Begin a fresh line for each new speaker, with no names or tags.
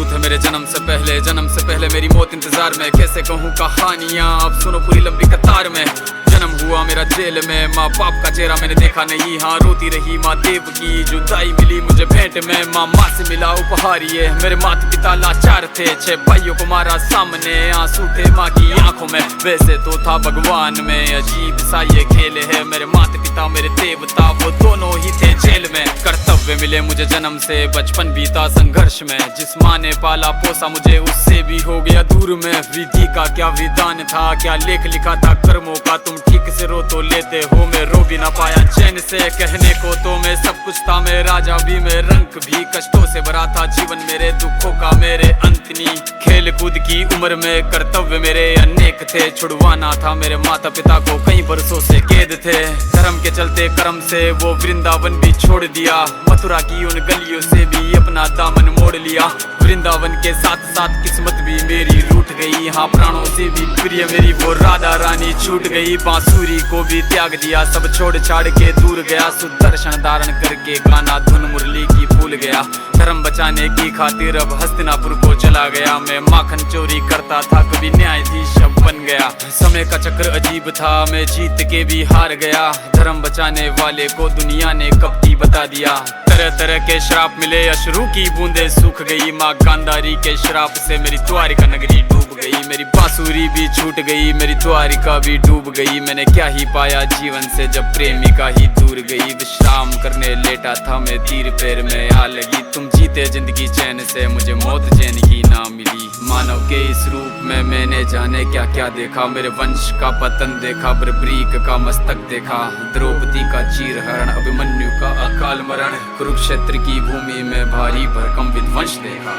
मौजूद है मेरे जन्म से पहले मेरी मौत इंतजार में। कैसे कहूँ कहानियाँ, अब सुनो पूरी लंबी कतार में। जन्म हुआ मेरा जेल में, माँ बाप का चेहरा मैंने देखा नहीं। हाँ रोती रही माँ देव की, जुदाई मिली मुझे भेंट में। माँ से मिला उपहार ये, मेरे माता पिता लाचार थे। 6 भाइयों को मारा सामने, आंसू थे माँ की आंखों में। वैसे तो था भगवान में, अजीब सा ये खेल है। मेरे माता पिता मेरे देवता, वो दोनों ही थे जेल में। कर्तव्य मिले मुझे जन्म से, बचपन बीता संघर्ष में। जिस माँ ने पाला पोसा मुझे, उससे भी हो गया दूर में। विधि का क्या विधान था, क्या लेख लिखा था कर्मों का। तुम ठीक से रो तो लेते हो, मैं रो भी ना पाया चैन से। कहने को तो मैं सब कुछ था, मैं राजा भी, मैं रंग भी। कष्टों से भरा था जीवन मेरे, दुखों का मेरे अंत नहीं। खेल कूद की उम्र में कर्तव्य मेरे अनेक थे। छुड़वाना था मेरे माता पिता को, कई बरसों से कैद थे। धर्म के चलते कर्म से वो वृंदावन भी छोड़ दिया। मथुरा की उन गलियों से भी अपना दामन मोड़ लिया। वृंदावन के साथ साथ किस्मत भी मेरी रूठ गई। हाँ प्राणों से भी प्रिय मेरी वो राधा रानी छूट गई। बांसुरी को भी त्याग दिया, सब छोड़ छाड़ के दूर गया। सुदर्शन धारण करके गाना धुन मुरली की भूल गया। धर्म बचाने की खातिर अब हस्तिनापुर को चला गया। मैं माखन चोरी करता था, कभी न्यायाधीश अब बन गया। समय का चक्र अजीब था, मैं जीत के भी हार गया। धर्म बचाने वाले को दुनिया ने कपटी बता दिया। तरह तरह के श्राप मिले, अश्रु की बूंदे सूख गई। माँ गांधारी के श्राप से मेरी द्वारिका नगरी डूब गई। मेरी बांसुरी भी छूट गई, मेरी द्वारिका भी डूब गई। मैंने क्या ही पाया जीवन से, जब प्रेमिका ही दूर गई। विश्राम करने लेटा था मैं, तीर पैर में आ लगी। तुम जीते जिंदगी चैन से, मुझे मौत चैन की ना मिली। मानव के इस रूप में मैंने जाने क्या क्या देखा। मेरे वंश का पतन देखा, बर्बरीक का मस्तक देखा। द्रौपदी का चीर हरण, अभिमन्यु का अकाल मरण। कुरुक्षेत्र की भूमि में भारी भरकम विध्वंस देखा।